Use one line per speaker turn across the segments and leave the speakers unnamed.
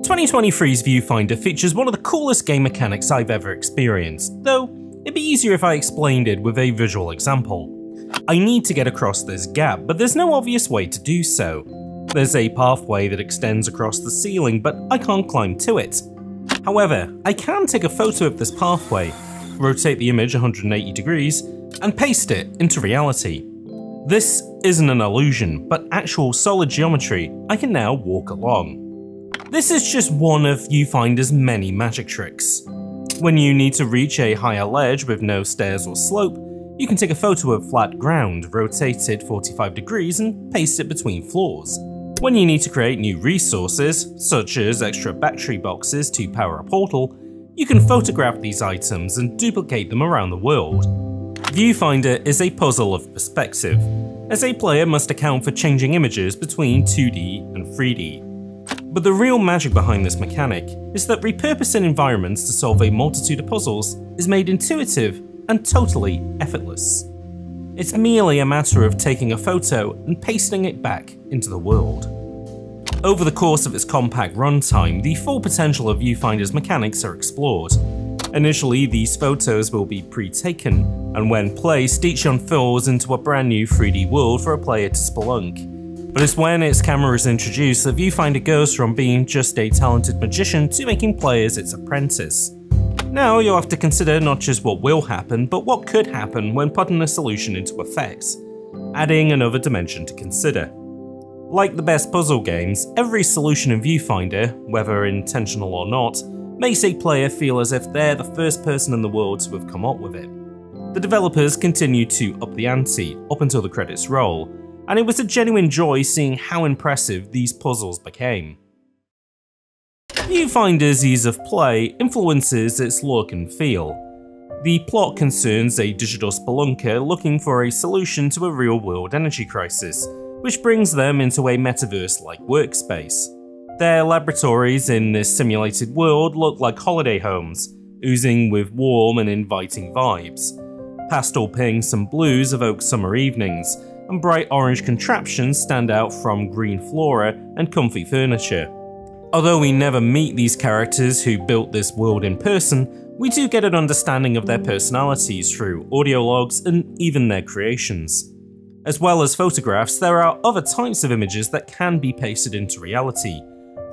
2023's Viewfinder features one of the coolest game mechanics I've ever experienced, though it'd be easier if I explained it with a visual example. I need to get across this gap, but there's no obvious way to do so. There's a pathway that extends across the ceiling, but I can't climb to it. However, I can take a photo of this pathway, rotate the image 180 degrees, and paste it into reality. This isn't an illusion, but actual solid geometry I can now walk along. This is just one of Viewfinder's many magic tricks. When you need to reach a higher ledge with no stairs or slope, you can take a photo of flat ground, rotate it 45 degrees and paste it between floors. When you need to create new resources, such as extra battery boxes to power a portal, you can photograph these items and duplicate them around the world. Viewfinder is a puzzle of perspective, as a player must account for changing images between 2D and 3D. But the real magic behind this mechanic is that repurposing environments to solve a multitude of puzzles is made intuitive and totally effortless. It's merely a matter of taking a photo and pasting it back into the world. Over the course of its compact runtime, the full potential of Viewfinder's mechanics are explored. Initially, these photos will be pre-taken, and when placed, each unfurls into a brand new 3D world for a player to spelunk. But it's when its camera is introduced that Viewfinder goes from being just a talented magician to making players its apprentice. Now you'll have to consider not just what will happen, but what could happen when putting a solution into effect, adding another dimension to consider. Like the best puzzle games, every solution in Viewfinder, whether intentional or not, makes a player feel as if they're the first person in the world to have come up with it. The developers continue to up the ante up until the credits roll, and it was a genuine joy seeing how impressive these puzzles became. Viewfinder's ease of play influences its look and feel. The plot concerns a digital spelunker looking for a solution to a real-world energy crisis, which brings them into a metaverse-like workspace. Their laboratories in this simulated world look like holiday homes, oozing with warm and inviting vibes. Pastel pinks and blues evoke summer evenings, and bright orange contraptions stand out from green flora and comfy furniture. Although we never meet these characters who built this world in person, we do get an understanding of their personalities through audio logs and even their creations. As well as photographs, there are other types of images that can be pasted into reality,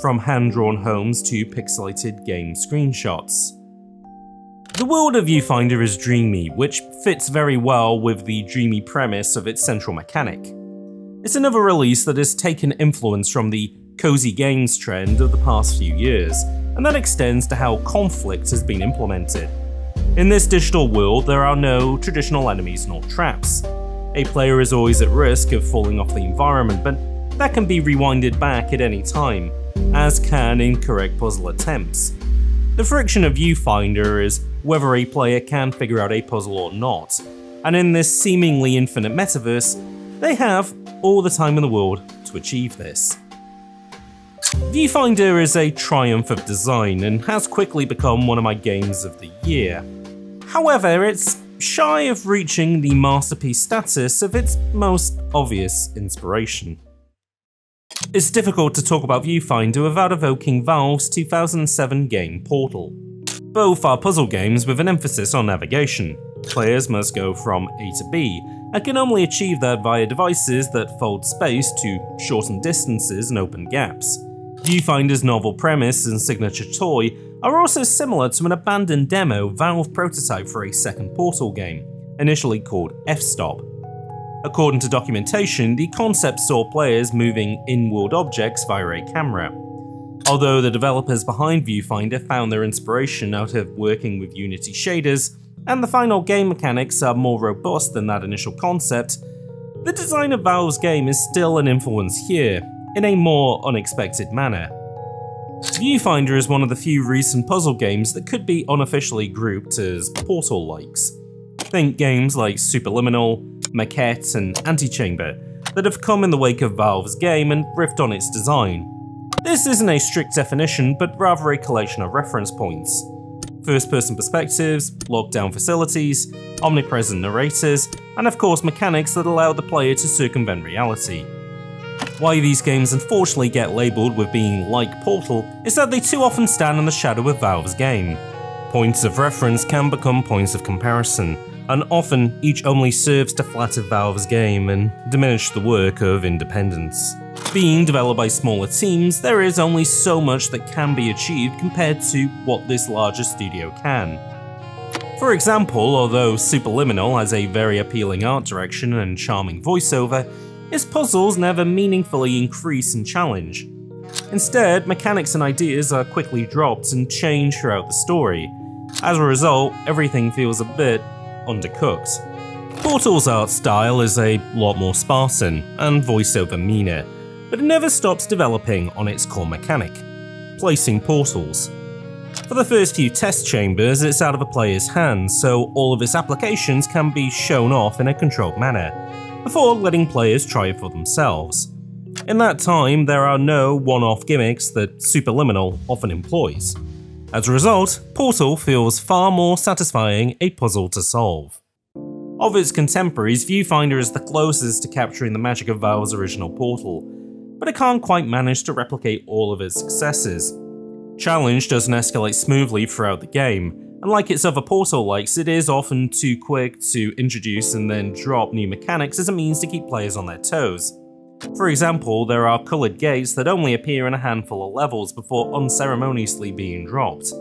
from hand-drawn homes to pixelated game screenshots. The world of Viewfinder is dreamy, which fits very well with the dreamy premise of its central mechanic. It's another release that has taken influence from the cozy games trend of the past few years, and that extends to how conflict has been implemented. In this digital world, there are no traditional enemies nor traps. A player is always at risk of falling off the environment, but that can be rewinded back at any time, as can incorrect puzzle attempts. The friction of Viewfinder is whether a player can figure out a puzzle or not, and in this seemingly infinite metaverse, they have all the time in the world to achieve this. Viewfinder is a triumph of design and has quickly become one of my games of the year. However, it's shy of reaching the masterpiece status of its most obvious inspiration. It's difficult to talk about Viewfinder without evoking Valve's 2007 game Portal. Both are puzzle games with an emphasis on navigation. Players must go from A to B, and can only achieve that via devices that fold space to shorten distances and open gaps. Viewfinder's novel premise and signature toy are also similar to an abandoned demo Valve prototyped for a second Portal game, initially called F-Stop. According to documentation, the concept saw players moving in-world objects via a camera. Although the developers behind Viewfinder found their inspiration out of working with Unity shaders, and the final game mechanics are more robust than that initial concept, the design of Valve's game is still an influence here, in a more unexpected manner. Viewfinder is one of the few recent puzzle games that could be unofficially grouped as Portal-likes. Think games like Superliminal, Maquette, and Antichamber that have come in the wake of Valve's game and riffed on its design. This isn't a strict definition, but rather a collection of reference points. First-person perspectives, locked-down facilities, omnipresent narrators, and of course mechanics that allow the player to circumvent reality. Why these games unfortunately get labelled with being like Portal is that they too often stand in the shadow of Valve's game. Points of reference can become points of comparison, and often each only serves to flatter Valve's game and diminish the work of independence. Being developed by smaller teams, there is only so much that can be achieved compared to what this larger studio can. For example, although Superliminal has a very appealing art direction and charming voiceover, its puzzles never meaningfully increase in challenge. Instead, mechanics and ideas are quickly dropped and change throughout the story. As a result, everything feels a bit undercooked. Portal's art style is a lot more Spartan, and voiceover meaner, but it never stops developing on its core mechanic: placing portals. For the first few test chambers, it's out of a player's hands, so all of its applications can be shown off in a controlled manner, before letting players try it for themselves. In that time, there are no one-off gimmicks that Superliminal often employs. As a result, Portal feels far more satisfying a puzzle to solve. Of its contemporaries, Viewfinder is the closest to capturing the magic of Valve's original Portal, but it can't quite manage to replicate all of its successes. Challenge doesn't escalate smoothly throughout the game, and like its other Portal-likes, it is often too quick to introduce and then drop new mechanics as a means to keep players on their toes. For example, there are coloured gates that only appear in a handful of levels before unceremoniously being dropped.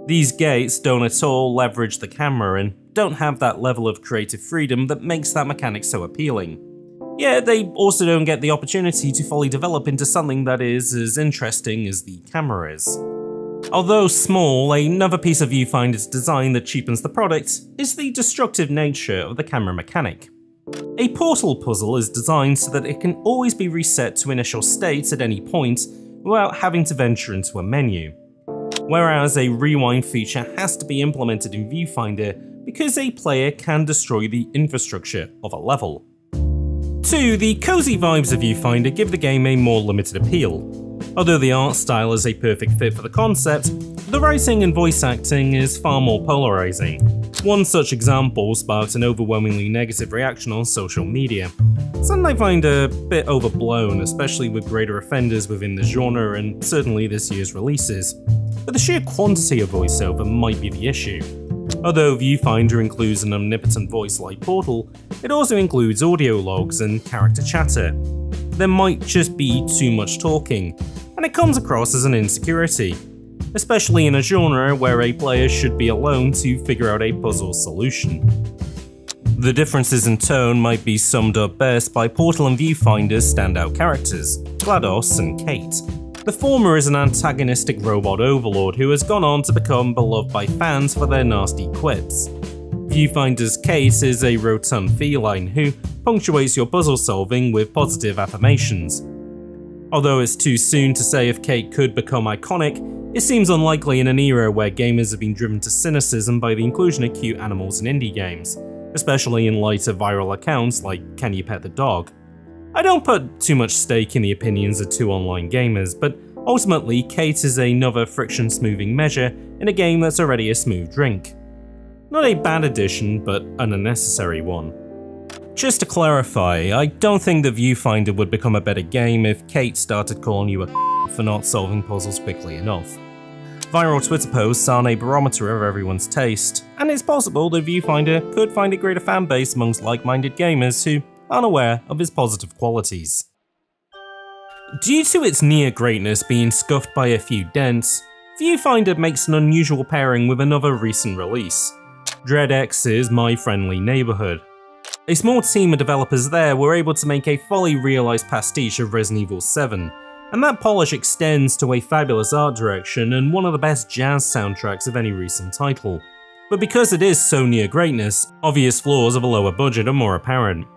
These gates don't at all leverage the camera and don't have that level of creative freedom that makes that mechanic so appealing. Yet they also don't get the opportunity to fully develop into something that is as interesting as the camera is. Although small, another piece of Viewfinder's design that cheapens the product is the destructive nature of the camera mechanic. A portal puzzle is designed so that it can always be reset to initial states at any point without having to venture into a menu, whereas a rewind feature has to be implemented in Viewfinder because a player can destroy the infrastructure of a level. 2. The cozy vibes of Viewfinder give the game a more limited appeal. Although the art style is a perfect fit for the concept, the writing and voice acting is far more polarizing. One such example sparked an overwhelmingly negative reaction on social media, something I find a bit overblown, especially with greater offenders within the genre and certainly this year's releases. But the sheer quantity of voiceover might be the issue. Although Viewfinder includes an omnipotent voice like Portal, it also includes audio logs and character chatter. There might just be too much talking, and it comes across as an insecurity, especially in a genre where a player should be alone to figure out a puzzle solution. The differences in tone might be summed up best by Portal and Viewfinder's standout characters, GLaDOS and Kate. The former is an antagonistic robot overlord who has gone on to become beloved by fans for their nasty quips. Viewfinder's Kate is a rotund feline who punctuates your puzzle solving with positive affirmations. Although it's too soon to say if Kate could become iconic, it seems unlikely in an era where gamers have been driven to cynicism by the inclusion of cute animals in indie games, especially in light of viral accounts like Can You Pet the Dog? I don't put too much stake in the opinions of two online gamers, but ultimately Kate is another friction smoothing measure in a game that's already a smooth drink. Not a bad addition, but an unnecessary one. Just to clarify, I don't think that Viewfinder would become a better game if Kate started calling you a for not solving puzzles quickly enough. Viral Twitter posts aren't a barometer of everyone's taste, and it's possible that Viewfinder could find a greater fanbase amongst like-minded gamers who aren't aware of its positive qualities. Due to its near greatness being scuffed by a few dents, Viewfinder makes an unusual pairing with another recent release, DreadX's My Friendly Neighborhood. A small team of developers there were able to make a fully realised pastiche of Resident Evil 7, and that polish extends to a fabulous art direction and one of the best jazz soundtracks of any recent title. But because it is so near greatness, obvious flaws of a lower budget are more apparent.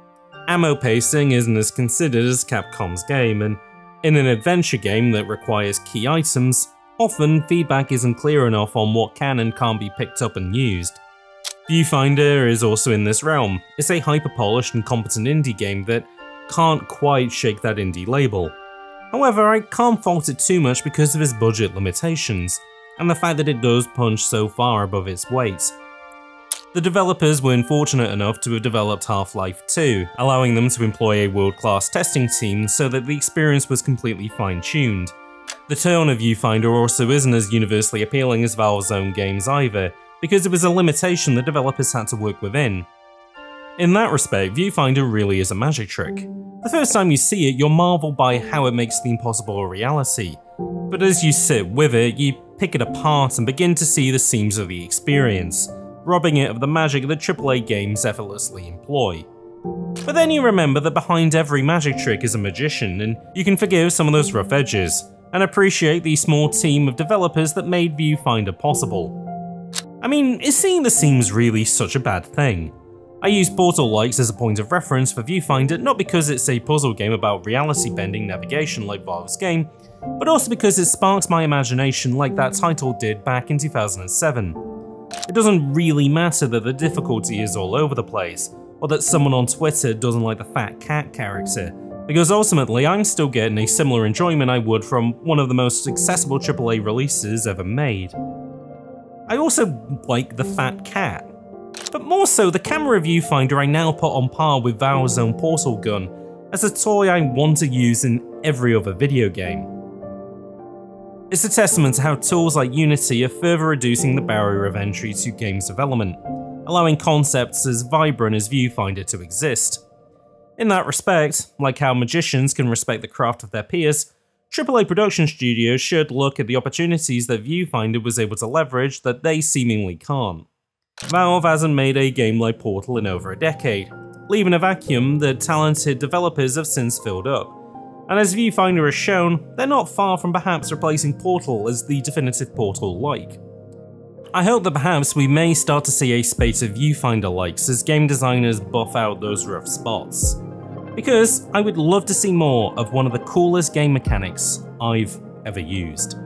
Ammo pacing isn't as considered as Capcom's game, and in an adventure game that requires key items, often feedback isn't clear enough on what can and can't be picked up and used. Viewfinder is also in this realm. It's a hyper-polished and competent indie game that can't quite shake that indie label. However, I can't fault it too much because of its budget limitations, and the fact that it does punch so far above its weight. The developers weren't fortunate enough to have developed Half-Life 2, allowing them to employ a world-class testing team so that the experience was completely fine-tuned. The tone of Viewfinder also isn't as universally appealing as Valve's own games either, because it was a limitation the developers had to work within. In that respect, Viewfinder really is a magic trick. The first time you see it, you're marveled by how it makes the impossible a reality, but as you sit with it, you pick it apart and begin to see the seams of the experience, robbing it of the magic that AAA games effortlessly employ. But then you remember that behind every magic trick is a magician, and you can forgive some of those rough edges, and appreciate the small team of developers that made Viewfinder possible. I mean, is seeing the seams really such a bad thing? I use Portal likes as a point of reference for Viewfinder not because it's a puzzle game about reality-bending navigation like Valve's game, but also because it sparks my imagination like that title did back in 2007. It doesn't really matter that the difficulty is all over the place, or that someone on Twitter doesn't like the fat cat character, because ultimately I'm still getting a similar enjoyment I would from one of the most accessible AAA releases ever made. I also like the fat cat. But more so, the camera Viewfinder I now put on par with Valve's own Portal gun, as a toy I want to use in every other video game. It's a testament to how tools like Unity are further reducing the barrier of entry to games development, allowing concepts as vibrant as Viewfinder to exist. In that respect, like how magicians can respect the craft of their peers, AAA production studios should look at the opportunities that Viewfinder was able to leverage that they seemingly can't. Valve hasn't made a game like Portal in over a decade, leaving a vacuum that talented developers have since filled up. And as Viewfinder has shown, they're not far from perhaps replacing Portal as the definitive Portal-like. I hope that perhaps we may start to see a spate of Viewfinder-likes as game designers buff out those rough spots. Because I would love to see more of one of the coolest game mechanics I've ever used.